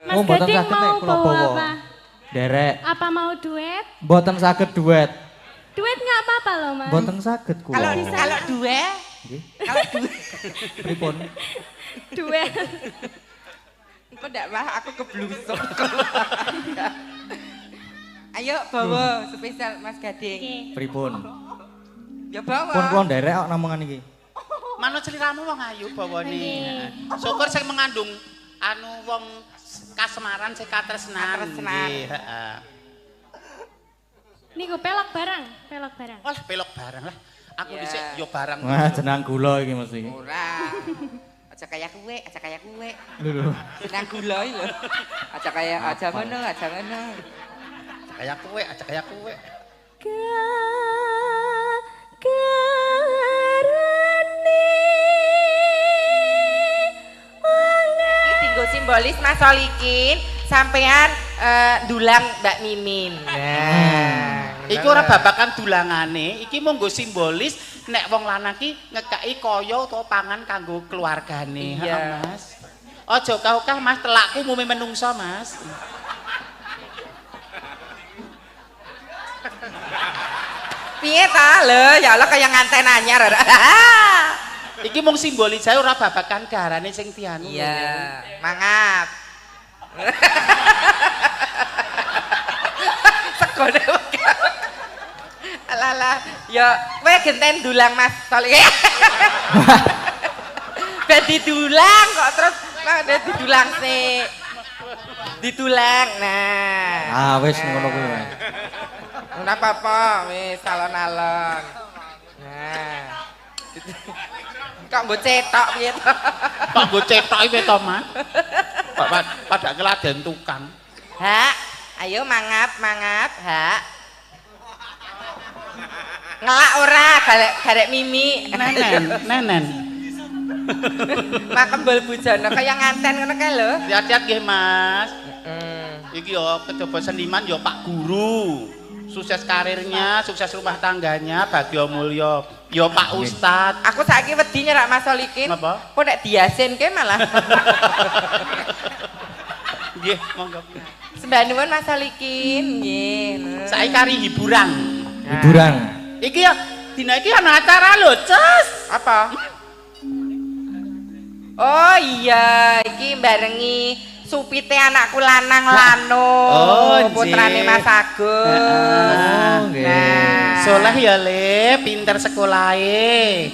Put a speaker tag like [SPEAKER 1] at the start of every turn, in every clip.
[SPEAKER 1] Mas Gading mau bawa apa?
[SPEAKER 2] Derek.
[SPEAKER 1] Apa mau duet?
[SPEAKER 2] Mboten saged duet.
[SPEAKER 1] Duet nggak apa-apa loh Mas.
[SPEAKER 2] Mboten saged kula.
[SPEAKER 3] Kalau duet?
[SPEAKER 2] Nggih.
[SPEAKER 3] Kalau duet.
[SPEAKER 2] Pripun?
[SPEAKER 1] Duet.
[SPEAKER 3] Engko ndak mah aku keblusuk. Ayo bawa spesial Mas Gading.
[SPEAKER 1] Oke.
[SPEAKER 2] Pripun?
[SPEAKER 3] Ya bawa.
[SPEAKER 2] Pun kula nderek kok namongan iki.
[SPEAKER 4] Manut celiramu wong ayu bawane. Syukur sing mengandung anu wong kasemaran sing katresnan.
[SPEAKER 3] Katresnan.
[SPEAKER 4] Nggih, heeh.
[SPEAKER 1] Niku pelok barang, pelok barang.
[SPEAKER 4] Wah, pelok barang lah. Aku dhisik yo barang.
[SPEAKER 2] Wah, jenang gula iki mesti.
[SPEAKER 3] Ora. Aja kayak kue, aja kayak kue.
[SPEAKER 2] Lho.
[SPEAKER 3] Senang gula lho. Aja kayak aja ngono, aja ngono.
[SPEAKER 4] Kayak kue, aja kayak kue.
[SPEAKER 3] Iki tinggo simbolis Mas Solikin sampean dulang Mbak Mimin. Nah,
[SPEAKER 4] Iku ora babakan dulangane, iki monggo simbolis nek wong lanang ki ngekeki kaya utawa pangan kanggo keluargane,
[SPEAKER 3] Iya.
[SPEAKER 4] heeh, Mas. Aja kau-kah Mas telakku umume menungso, Mas.
[SPEAKER 3] piye ta lho, ya Allah kaya nganten anyar.
[SPEAKER 4] Iki mung simbolis ae ora babakan garane sing dianu.
[SPEAKER 3] Iya, mangap. Segone Alah, ya kowe genten dulang Mas Solikin. Ben didulang kok terus nek didulang sik. Ditulang. Nah.
[SPEAKER 2] Ah, wis ngono kuwi.
[SPEAKER 3] Ora apa-apa, wis alon-alon. Nah. Kok mbok cetok piye to?
[SPEAKER 4] Kok nggo cetok iki to, Mas? Pada ngeladen tukang.
[SPEAKER 3] Hak, ayo mangap, hak. Ngelak ora, garek mimi.
[SPEAKER 4] Nenen.
[SPEAKER 3] Makembel bujana kaya nganten ngono kae lho.
[SPEAKER 4] Hati-hati nggih, Mas. Iki yo kecoba seniman yo Pak Guru. Sukses karirnya, sukses rumah tangganya, bagya mulya. Yo Pak Ustad.
[SPEAKER 3] Aku saiki wedi nyerak Mas Solikin.
[SPEAKER 4] Napa?
[SPEAKER 3] Kok nek diasinke malah.
[SPEAKER 4] Nggih, monggo.
[SPEAKER 3] Sembah nuwun Mas Solikin, nggih.
[SPEAKER 4] Saiki kari hiburan.
[SPEAKER 2] Hiburan.
[SPEAKER 4] Iki ya dina iki ana acara lho, Cus.
[SPEAKER 3] Apa? Oh iya, iki barengi supite anakku lanang Lano.
[SPEAKER 4] Oh,
[SPEAKER 3] putrane Mas Agus.
[SPEAKER 2] nggih.
[SPEAKER 3] Nah,
[SPEAKER 4] Soleh ya Le, pinter sekolahe.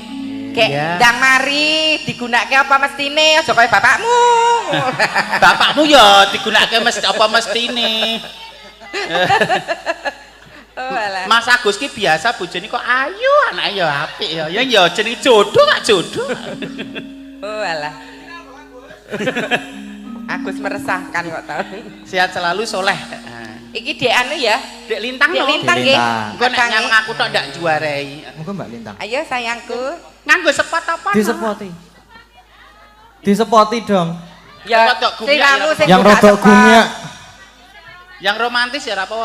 [SPEAKER 3] kek
[SPEAKER 4] Iya.
[SPEAKER 3] ndang mari digunakake apa mestine aja kaya bapakmu.
[SPEAKER 4] Bapakmu ya digunakake apa mestine.
[SPEAKER 3] Oh alah.
[SPEAKER 4] Mas Agus ki biasa bojone kok ayu, anake ya apik ya. Ya jenenge jodoh tak jodoh.
[SPEAKER 3] Oh alah. Agus meresahkan kok tau.
[SPEAKER 4] Sehat selalu Soleh.
[SPEAKER 3] Iki dek anu ya.
[SPEAKER 4] Dek Lintang
[SPEAKER 3] Dek
[SPEAKER 4] lho.
[SPEAKER 3] Lintang
[SPEAKER 2] Dek
[SPEAKER 3] nggih.
[SPEAKER 2] Lintang.
[SPEAKER 4] Engko nek nyang aku tok ndak juarai.
[SPEAKER 2] Monggo Mbak Lintang.
[SPEAKER 3] Ayo sayangku.
[SPEAKER 4] Nganggo sepot apa?
[SPEAKER 2] Disepoti. Disepoti dong.
[SPEAKER 3] Ya,
[SPEAKER 4] Sepot kok gumyak
[SPEAKER 3] sing anu
[SPEAKER 4] ya.
[SPEAKER 3] sing
[SPEAKER 2] Yang
[SPEAKER 3] buka
[SPEAKER 2] rodok
[SPEAKER 3] sepot.
[SPEAKER 2] gumyak.
[SPEAKER 4] Yang romantis ya apa?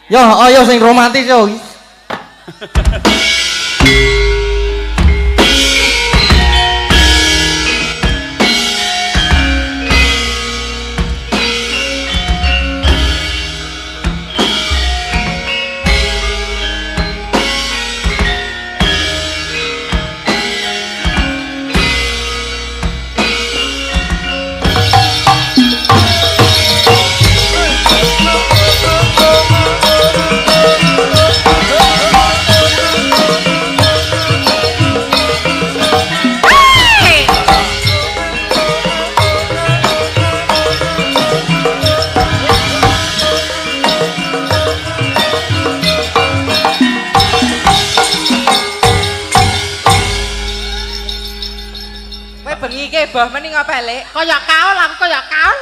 [SPEAKER 2] Yo, ayo sing romantis yo.
[SPEAKER 3] Kowe bengi iki boh mending apa lek?
[SPEAKER 4] Kaya kaul aku kaya kaul.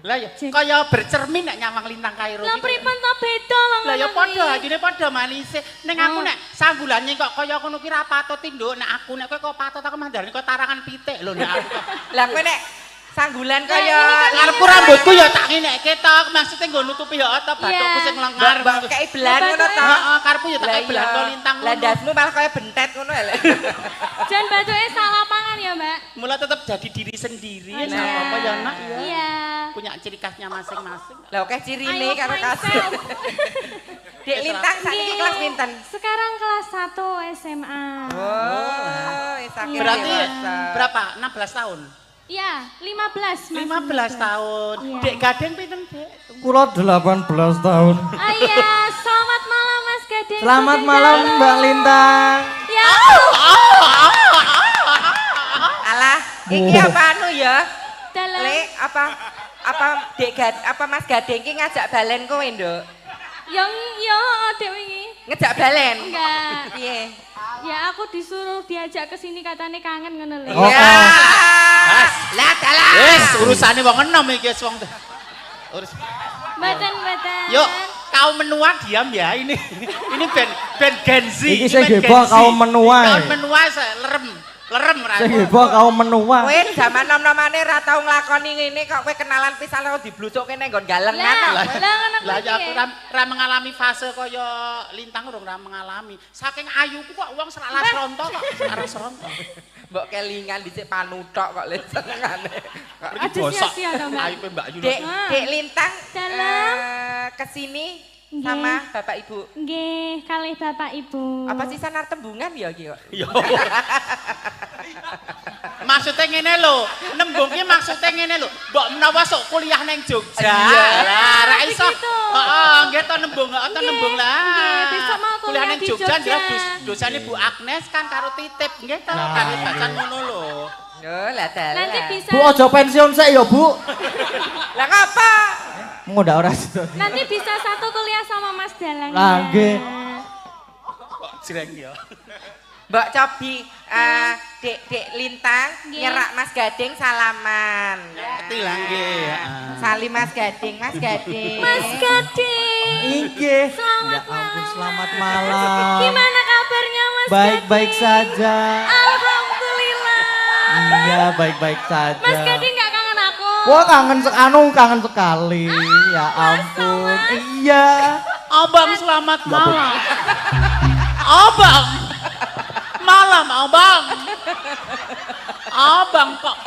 [SPEAKER 4] Lah ya kaya bercermin nek nyawang Lintang Kairo
[SPEAKER 1] Lah
[SPEAKER 4] iki.
[SPEAKER 1] pripun to beda wong
[SPEAKER 4] Lah ya
[SPEAKER 1] lanang
[SPEAKER 4] padha,
[SPEAKER 1] iki?
[SPEAKER 4] ajine padha manise. Ning aku nek sanggulane kok kaya ngono ki ra patut nduk. Nek aku nek kowe kok patut aku mandharani kok tarangan pitik lho nek aku.
[SPEAKER 3] Lah kowe nek sanggulan
[SPEAKER 1] Lah,
[SPEAKER 3] kaya
[SPEAKER 1] ini kan
[SPEAKER 4] Ngarepku rambutku ya tak ngenekke tok, maksudnya nggo nutupi ya ta bathukku sing lengar.
[SPEAKER 3] mbak kei belan
[SPEAKER 1] Lah,
[SPEAKER 3] ngono to.
[SPEAKER 4] Heeh, karepku ya tak
[SPEAKER 3] Lah
[SPEAKER 4] kei belan
[SPEAKER 3] iya.
[SPEAKER 4] kok Lintang.
[SPEAKER 3] Lah ndasmu malah kaya bentet ngono lek.
[SPEAKER 1] Jan batuke salah pangan ya, Mbak.
[SPEAKER 4] Mula tetap jadi diri sendiri,
[SPEAKER 1] Oh,
[SPEAKER 4] nggak
[SPEAKER 1] iya.
[SPEAKER 4] apa-apa ya nak ya.
[SPEAKER 1] Iya.
[SPEAKER 4] Punya ciri khasnya masing-masing.
[SPEAKER 3] Lah oke cirine
[SPEAKER 1] I love
[SPEAKER 3] karo kasih.
[SPEAKER 1] myself.
[SPEAKER 3] Dek Lintang saiki
[SPEAKER 1] Nggih.
[SPEAKER 3] kelas pinten?
[SPEAKER 1] Sekarang kelas 1 SMA.
[SPEAKER 3] Oh, sakit
[SPEAKER 4] Berarti
[SPEAKER 3] dewasa.
[SPEAKER 4] berapa? 16 tahun?
[SPEAKER 1] Iya, 15. Mas.
[SPEAKER 4] 15 tahun.
[SPEAKER 1] Iya.
[SPEAKER 4] Dek Gading pinten, Dek?
[SPEAKER 2] Kula 18 tahun.
[SPEAKER 1] Ah, iya, selamat malam Mas Gading.
[SPEAKER 2] Selamat
[SPEAKER 1] Guten
[SPEAKER 2] malam
[SPEAKER 1] Abend.
[SPEAKER 2] Mbak Lintang.
[SPEAKER 1] Ya.
[SPEAKER 3] Alah, iki apa anu ya?
[SPEAKER 1] Dalam.
[SPEAKER 3] Le, apa Mas Gading ki ngajak balen kowe, Nduk?
[SPEAKER 1] Yang Dewi ini.
[SPEAKER 3] Ngejak balen?
[SPEAKER 1] Enggak.
[SPEAKER 3] Piye?
[SPEAKER 1] Ya aku disuruh diajak ke sini katanya kangen ngono lho.
[SPEAKER 2] Oh,
[SPEAKER 3] Ya.
[SPEAKER 2] oh.
[SPEAKER 3] Lah dalah.
[SPEAKER 4] Wes, urusane wong enom iki wis wong. Urus.
[SPEAKER 1] Mboten.
[SPEAKER 4] Yuk, kaum menua diam ya ini. Ini band Gen Z.
[SPEAKER 2] Iki
[SPEAKER 4] ini
[SPEAKER 2] sing
[SPEAKER 4] band
[SPEAKER 2] heboh
[SPEAKER 4] Gen Z.
[SPEAKER 2] kaum menua.
[SPEAKER 4] Kaum menua lerem ra.
[SPEAKER 2] Sing heboh kaum menua.
[SPEAKER 3] Kowe zaman nom-nomane ra tau nglakoni ngene kok kowe kenalan pisan karo dibluthukke ning nggon galengan.
[SPEAKER 1] Lah,
[SPEAKER 3] kok.
[SPEAKER 1] ngono
[SPEAKER 4] Lah ya
[SPEAKER 1] kuwi.
[SPEAKER 4] aku ra mengalami fase kaya Lintang urung ra mengalami. Saking ayuku kok wong seralas ronto kok, arep seronto.
[SPEAKER 3] Mbok kelingan dhisik panuthok kok le senengane. Kok
[SPEAKER 4] Iki
[SPEAKER 1] Aduh,
[SPEAKER 4] bosok.
[SPEAKER 1] sia-sia dong, Mbak.
[SPEAKER 4] Ayuke Mbak Yuna.
[SPEAKER 3] Dek Lintang
[SPEAKER 1] Dalam.
[SPEAKER 3] kesini
[SPEAKER 1] Nggih.
[SPEAKER 3] sama Bapak Ibu.
[SPEAKER 1] Nggih, kalih Bapak Ibu.
[SPEAKER 3] Apa sih sanar tembungan ya iki kok?
[SPEAKER 4] Yo. Maksudnya ngene lho, nembung ki maksudnya ngene lho. Mbok menawa sok kuliah ning Jogja.
[SPEAKER 3] Iya.
[SPEAKER 4] Lah, ra iso.
[SPEAKER 1] Begitu.
[SPEAKER 4] Heeh, nggih to nembung, to
[SPEAKER 1] Nggih,
[SPEAKER 4] nembung lah.
[SPEAKER 1] nggih, besok mau kuliah
[SPEAKER 4] ning
[SPEAKER 1] di
[SPEAKER 4] Jogja
[SPEAKER 1] Jogja.
[SPEAKER 4] njaluk dosane Bu Agnes kan karo titip nggih to, karo bacan ngono lho.
[SPEAKER 3] Yo lah dalah.
[SPEAKER 1] Nanti bisa
[SPEAKER 2] Bu ojo pensiun sik ya, Bu.
[SPEAKER 3] Lah ngapa?
[SPEAKER 2] Mau ndak ora situ.
[SPEAKER 1] nanti bisa satu kuliah sama Mas Dalang.
[SPEAKER 2] Lah,
[SPEAKER 1] ya.
[SPEAKER 2] nggih.
[SPEAKER 4] Kok jreng ya.
[SPEAKER 3] Mbak Cobi, Dek Lintang
[SPEAKER 1] Nggih.
[SPEAKER 3] nyerak Mas Gading salaman.
[SPEAKER 4] Ngerti lah nggih, heeh.
[SPEAKER 3] Salim Mas Gading, Mas Gading.
[SPEAKER 1] Mas Gading.
[SPEAKER 2] Inggih.
[SPEAKER 1] Selamat
[SPEAKER 2] Ya ampun,
[SPEAKER 1] malam.
[SPEAKER 2] selamat malam.
[SPEAKER 1] Gimana kabarnya Mas
[SPEAKER 2] Baik-baik
[SPEAKER 1] Gading?
[SPEAKER 2] saja.
[SPEAKER 1] Alhamdulillah.
[SPEAKER 2] Iya, baik-baik saja.
[SPEAKER 1] Mas Gading nggak kangen aku?
[SPEAKER 2] Wah, kangen sekali. Ya ampun. Iya.
[SPEAKER 4] Abang selamat malam. Abang. Malam, Abang. Abang kok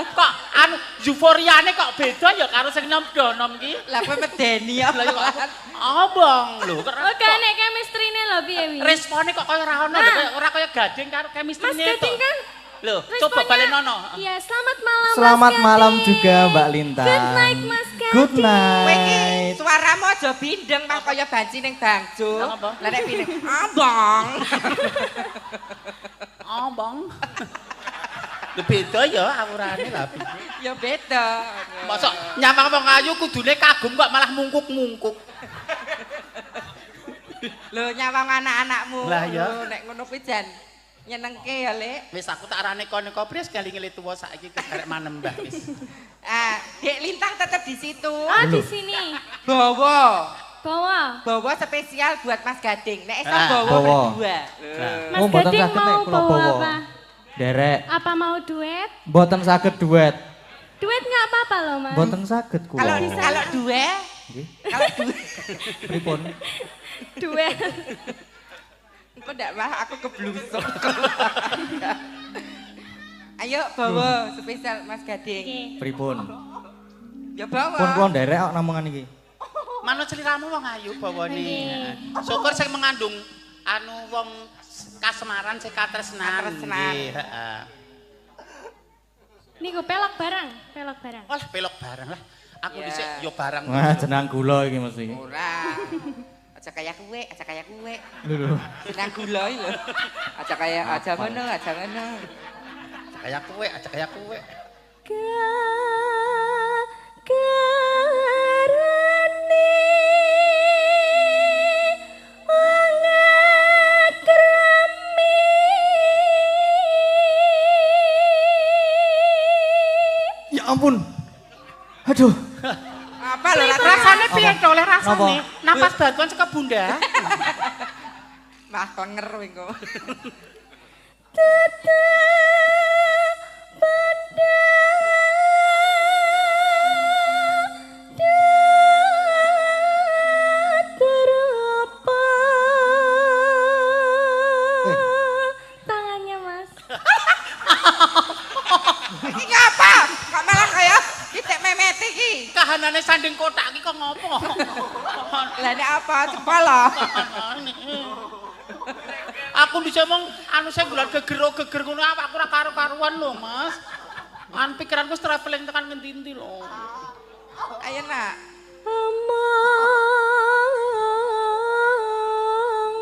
[SPEAKER 4] anu euforiane kok beda ya karo sing nom-nom ki.
[SPEAKER 3] Lah kowe medeni ya.
[SPEAKER 4] Lah ya kok Abang lho kok
[SPEAKER 1] Oke, nek chemistry-ne lho piye wi?
[SPEAKER 4] respone kok kaya ora ono lho, kaya ora kaya Gading karo
[SPEAKER 1] Mas
[SPEAKER 4] chemistry-ne
[SPEAKER 1] Gading kan
[SPEAKER 4] Lho, coba
[SPEAKER 1] responnya-
[SPEAKER 4] balen ono.
[SPEAKER 1] Iya, selamat malam
[SPEAKER 2] Selamat
[SPEAKER 1] Mas
[SPEAKER 2] malam
[SPEAKER 1] Gading.
[SPEAKER 2] juga Mbak Lintang.
[SPEAKER 1] Good night Mas Gading.
[SPEAKER 2] Good
[SPEAKER 3] Kowe iki
[SPEAKER 2] night.
[SPEAKER 3] suaramu aja bindeng mah kaya banci ning bangjo.
[SPEAKER 4] Lah, apa?
[SPEAKER 3] Lah nek bindeng, abang.
[SPEAKER 4] Abang. Lho beda ya awurane lah.
[SPEAKER 3] Ya beda.
[SPEAKER 4] Mosok nyawang wong ayu kudune kagum kok malah mungkuk-mungkuk.
[SPEAKER 3] Lho nyawang anak-anakmu.
[SPEAKER 4] Lah, ya.
[SPEAKER 3] Lho, nek ngono kuwi jan nyenengke ya, Lek.
[SPEAKER 4] Wis aku tak arane kono kopres kali ngeli tuwa saiki karek manembah wis.
[SPEAKER 3] Dek Lintang tetap di situ.
[SPEAKER 1] Oh, di sini.
[SPEAKER 3] Bawa.
[SPEAKER 1] Bawa.
[SPEAKER 3] Spesial buat Mas Gading. Nek iso
[SPEAKER 4] Ah,
[SPEAKER 3] bawa
[SPEAKER 2] bawa.
[SPEAKER 3] berdua.
[SPEAKER 1] Mas
[SPEAKER 2] Oh, mboten
[SPEAKER 1] Gading
[SPEAKER 2] saged nek
[SPEAKER 1] mau
[SPEAKER 2] kula
[SPEAKER 1] bawa
[SPEAKER 2] bawa.
[SPEAKER 1] apa?
[SPEAKER 2] Derek,
[SPEAKER 1] Apa mau duet?
[SPEAKER 2] mboten saged duet.
[SPEAKER 1] Duet nggak apa-apa loh, Mas.
[SPEAKER 2] Mboten saged kula.
[SPEAKER 3] Kalau dua,
[SPEAKER 2] Nggih.
[SPEAKER 3] kalau dua,
[SPEAKER 2] Pripun?
[SPEAKER 1] Duet.
[SPEAKER 3] engko ndak mah aku keblusuk. Ayo bawa spesial Mas Gading.
[SPEAKER 1] Oke.
[SPEAKER 2] Pripun?
[SPEAKER 3] Ya bawa.
[SPEAKER 2] Pun kula nderek kok namongan iki.
[SPEAKER 4] Manut seliramu wong ayu bawane.
[SPEAKER 1] Nggih.
[SPEAKER 4] Syukur sing mengandung anu wong kasemaran sing katresnan.
[SPEAKER 3] Katresnan.
[SPEAKER 4] Nggih, heeh.
[SPEAKER 1] Niku pelok barang.
[SPEAKER 4] Wah, pelok barang lah. Aku
[SPEAKER 3] Ya.
[SPEAKER 4] dhisik yo barang.
[SPEAKER 2] Wah, jenang gula iki mesti.
[SPEAKER 3] Ora. Aja kayak kue, aja kayak kue.
[SPEAKER 2] Lho.
[SPEAKER 3] Senang gula iki lho. Aja kayak aja ngono, aja ngono.
[SPEAKER 4] Kayak kue, aja kayak kue.
[SPEAKER 1] Karane wong akrami.
[SPEAKER 2] Ya ampun. Aduh.
[SPEAKER 3] Apa lho
[SPEAKER 4] Rasane piye to oleh rasane?
[SPEAKER 2] Napa?
[SPEAKER 4] Napas bantuan saka bunda.
[SPEAKER 3] Mah kenger engko.
[SPEAKER 1] Tangannya Mas.
[SPEAKER 4] kahanane sanding kotak iki kok ngopo?
[SPEAKER 3] Lah nek apa cepol lho.
[SPEAKER 4] Aku bisa ngomong anu saya gulat geger ngono aku ora karo-karuan lho, Mas. Pikiranku wis traveling tekan ngendi-endi lho.
[SPEAKER 3] Ayo nak.
[SPEAKER 1] Omong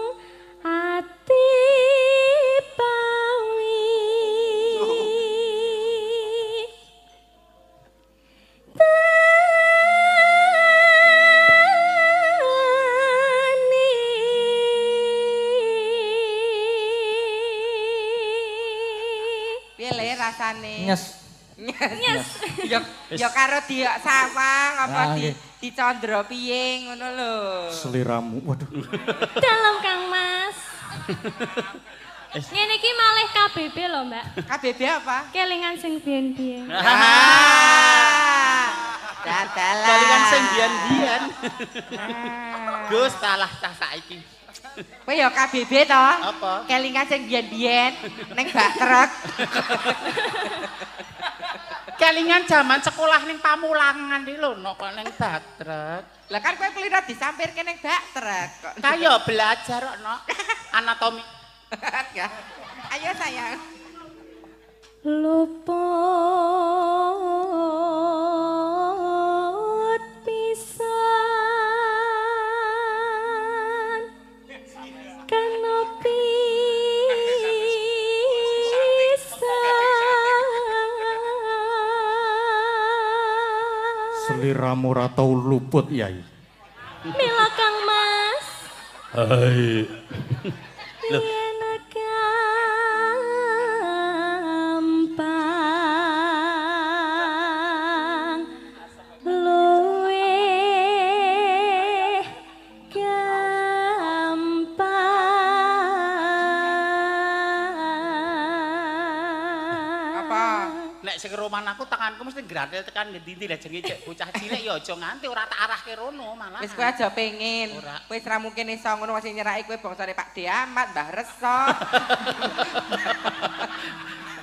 [SPEAKER 1] ati pawi
[SPEAKER 3] Piye le rasane?
[SPEAKER 2] Nyes.
[SPEAKER 3] Nyes. Ya karo diok sawang apa
[SPEAKER 2] Ah, nggih.
[SPEAKER 3] dicandra piye ngono lho.
[SPEAKER 2] Seliramu. Waduh.
[SPEAKER 1] dalam Kang Mas. Ngene iki malih KBB lho, Mbak.
[SPEAKER 3] KBB apa?
[SPEAKER 1] Kelingan sing biyen-biyen.
[SPEAKER 3] Dadalan.
[SPEAKER 4] Kalian sing biyen-biyen. Gus salah cah saiki.
[SPEAKER 3] Kowe ya KBB to?
[SPEAKER 4] Apa?
[SPEAKER 3] Kelingan sing biyen-biyen ning bak truk.
[SPEAKER 4] Kelingan zaman sekolah ning Pamulangan iki lho kok ning Batrek.
[SPEAKER 3] Lah kan kowe kelira disampirke ning bak truk kok.
[SPEAKER 4] Kayo belajar kok anatomi.
[SPEAKER 3] Ya. Ayo sayang.
[SPEAKER 1] Luput pisan kena pisan
[SPEAKER 2] Seliramu ora tau luput, Yai.
[SPEAKER 1] mila Kang Mas
[SPEAKER 4] Hai. Loh.
[SPEAKER 1] yen gampang luwih gampang
[SPEAKER 3] Apa?
[SPEAKER 4] Nek sing roman aku tanganku mesti gratil tekan ngendi-endi lah jenenge cek bocah cilik ya aja nganti ora tak arahke rono malah.
[SPEAKER 3] Wis kowe aja pengin.
[SPEAKER 4] Ora.
[SPEAKER 3] Kowe ora mungkin iso ngono wis nyeraki kowe bangsane Pak De Ahmad, Mbah Reso.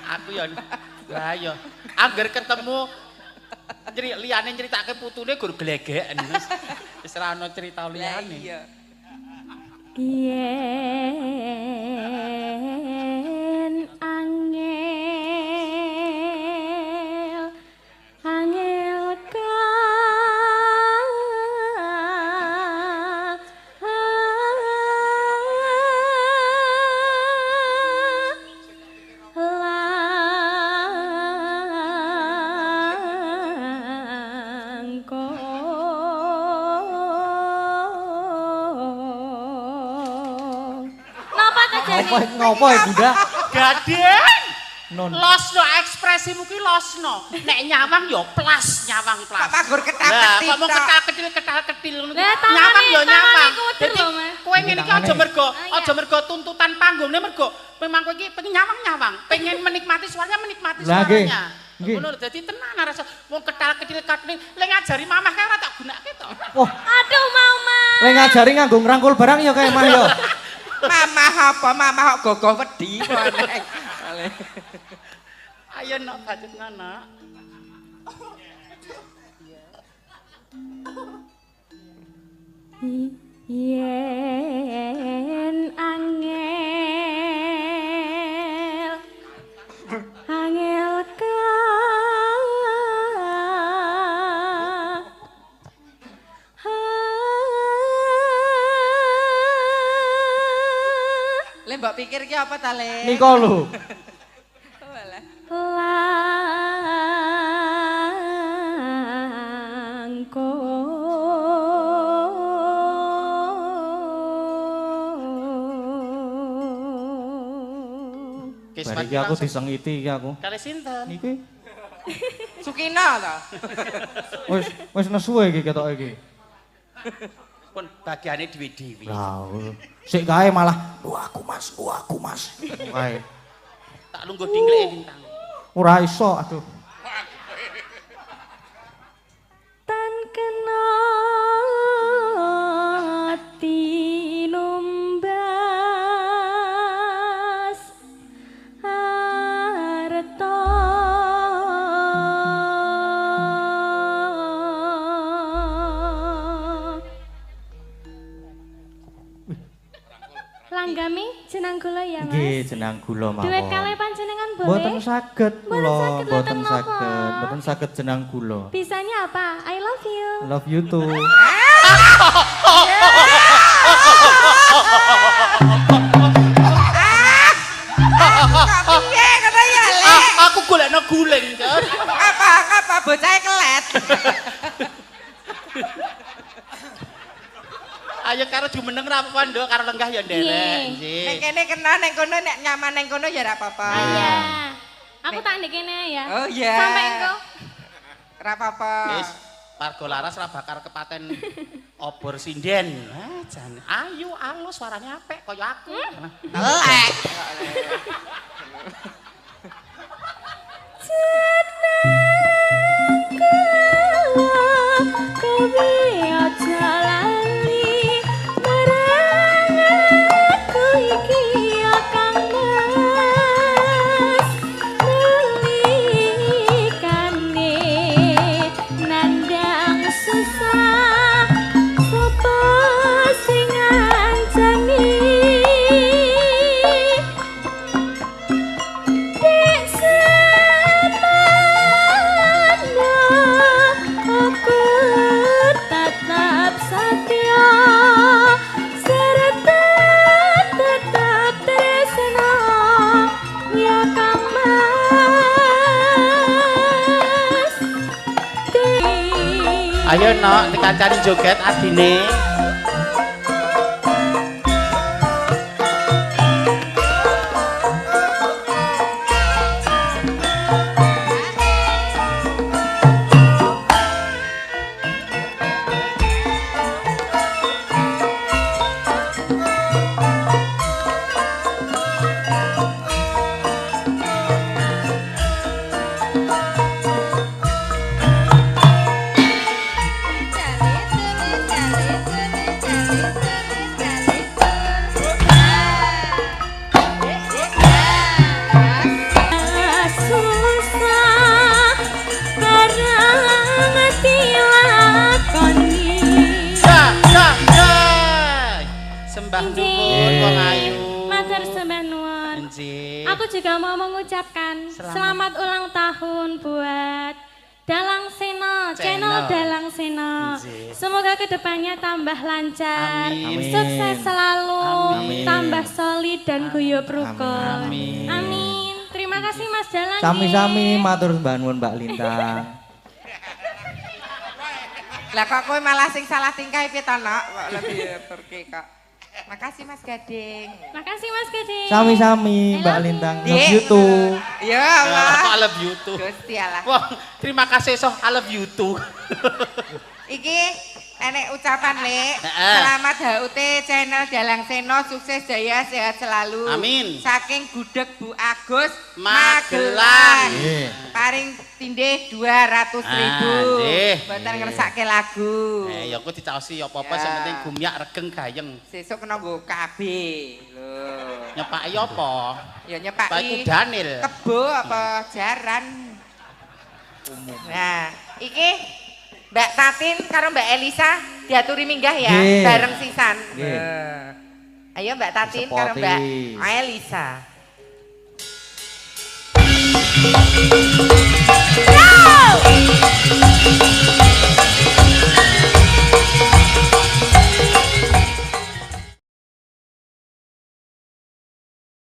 [SPEAKER 4] Aku ya lah ya angger ketemu liyane nyeritake putune gur glegeken wis ora ana cerita
[SPEAKER 3] Lah
[SPEAKER 4] liyane.
[SPEAKER 3] iya.
[SPEAKER 1] Yen angel ka langkong. Napa kejadian?
[SPEAKER 2] Ngopo ya, Bunda?
[SPEAKER 4] Gaden.
[SPEAKER 2] Non.
[SPEAKER 4] Losno ekspresimu ki losno. Nek nyawang ya plas nyawang plas.
[SPEAKER 3] Pak Magur
[SPEAKER 4] Lah,
[SPEAKER 3] ketak-ketik
[SPEAKER 4] kok mau
[SPEAKER 3] tok.
[SPEAKER 4] ketal-ketil ngono.
[SPEAKER 1] Lah, tangane-
[SPEAKER 4] Nyawang ya nyawang.
[SPEAKER 1] tangane kuder
[SPEAKER 4] Dadi
[SPEAKER 1] lho, Mas.
[SPEAKER 4] kowe ngene iki aja mergo
[SPEAKER 1] Ah,
[SPEAKER 4] aja mergo tuntutan panggungnya mergo memang kowe iki pengen nyawang-nyawang, pengen menikmati suaranya menikmati
[SPEAKER 2] Lah, nggih.
[SPEAKER 4] suaranya.
[SPEAKER 2] Nggih.
[SPEAKER 4] Ngono lho, dadi tenan rasa wong ketal-ketil katne le ngajari mamah kae ora tak gunake to.
[SPEAKER 2] Wah,
[SPEAKER 1] Aduh mau Mas.
[SPEAKER 2] le ngajari nganggo ngrangkul barang ya kae mah ya.
[SPEAKER 3] Mamah apa? Mamah kok gogo wedi meneh.
[SPEAKER 4] Ayo nak bacet nak.
[SPEAKER 1] Yen angel ka
[SPEAKER 3] Le mbok pikir ki apa ta Le?
[SPEAKER 2] Nika lho.
[SPEAKER 4] Oke,
[SPEAKER 2] Bari iki aku disengiti iki aku.
[SPEAKER 4] Kali sinten?
[SPEAKER 2] Niki
[SPEAKER 3] Sukina to.
[SPEAKER 2] wis nesu iki ketoke iki.
[SPEAKER 4] Pun bagiane dhewe-dhewe.
[SPEAKER 2] Lah, sik kae malah aku Mas. Kae.
[SPEAKER 4] Tak lungguh dingleke lintang.
[SPEAKER 2] Ora iso, aduh.
[SPEAKER 1] tan kena tinumbas arta Bami jenang kula ya, Mas.
[SPEAKER 2] Nggih, jenang kula mawon.
[SPEAKER 1] Duet kalih panjenengan boleh?
[SPEAKER 2] Mboten saged kula,
[SPEAKER 1] saged,
[SPEAKER 2] mboten
[SPEAKER 1] mboten
[SPEAKER 2] saged.
[SPEAKER 1] napa.
[SPEAKER 2] Mboten saged jenang kula.
[SPEAKER 1] Bisanya apa? I love you.
[SPEAKER 2] Love you too.
[SPEAKER 3] Kok piye ngono ya, Lek?
[SPEAKER 4] Aku golekno guling, Cur.
[SPEAKER 3] Apa bocahe kelet.
[SPEAKER 4] Ayo karo jumeneng ra apa-apa, Nduk, karo lenggah ya nderek.
[SPEAKER 1] Iya.
[SPEAKER 4] Nggih.
[SPEAKER 3] Nek kene kena nek kono nek nyaman ning kono ya ora apa-apa.
[SPEAKER 1] Iya. Aku tak ndek kene ya.
[SPEAKER 3] Oh iya.
[SPEAKER 1] Sampai engko.
[SPEAKER 3] Ora apa-apa.
[SPEAKER 4] Wis, warga laras ra bakal kepaten obor sinden. Jan, ayo alus suaranya apik kaya aku.
[SPEAKER 3] Elek.
[SPEAKER 4] Ayo nok dikancani joget adine. Sembah nuwun wong ayu.
[SPEAKER 1] Matur sembah nuwun.
[SPEAKER 4] Nggih.
[SPEAKER 1] Aku juga mau mengucapkan selamat ulang tahun buat Dalang Sena, channel Dalang Sena. Semoga kedepannya tambah lancar,
[SPEAKER 4] Amin.
[SPEAKER 1] sukses selalu,
[SPEAKER 2] Amin.
[SPEAKER 1] tambah solid dan guyub rukun.
[SPEAKER 2] Amin.
[SPEAKER 1] Amin. Terima kasih Mas Dalang.
[SPEAKER 2] Sami-sami matur mbak nuwun Mbak Lintang.
[SPEAKER 3] Lah kok kowe malah sing salah tingkah piye to, Nok? Kok lebih pergi kok. Makasih Mas Gading.
[SPEAKER 1] Makasih Mas Gading.
[SPEAKER 2] Sami-sami Mbak Lintang. Love you too.
[SPEAKER 3] Ya Allah.
[SPEAKER 4] I love you too.
[SPEAKER 3] Gusti Allah.
[SPEAKER 4] Wah, terima kasih soh I love you too.
[SPEAKER 3] Iki enek ucapan, Lek.
[SPEAKER 4] Heeh.
[SPEAKER 3] Selamat HUT channel Dalang Seno, sukses jaya sehat selalu.
[SPEAKER 4] Amin.
[SPEAKER 3] Saking gudeg Bu Agus
[SPEAKER 4] Magelang.
[SPEAKER 2] Nggih.
[SPEAKER 3] Paring tindih 200.000.
[SPEAKER 4] nggih.
[SPEAKER 3] Mboten ngersake lagu.
[SPEAKER 4] Ya aku dicaosi apa-apa
[SPEAKER 3] Ya.
[SPEAKER 4] sing penting gumyak regeng gayeng.
[SPEAKER 3] Sesuk kena nggo KB. Lho.
[SPEAKER 4] Nyepaki apa?
[SPEAKER 3] Ya
[SPEAKER 4] Baik
[SPEAKER 3] nyepaki
[SPEAKER 4] Daniel.
[SPEAKER 3] kebo apa jaran. Nah, iki Mbak Tatin karo Mbak Elisa diaturi minggah ya,
[SPEAKER 2] Nggih.
[SPEAKER 3] bareng sisan.
[SPEAKER 2] Nggih.
[SPEAKER 3] Ayo Mbak Tatin karo Mbak
[SPEAKER 2] Disepoti.
[SPEAKER 3] Elisa.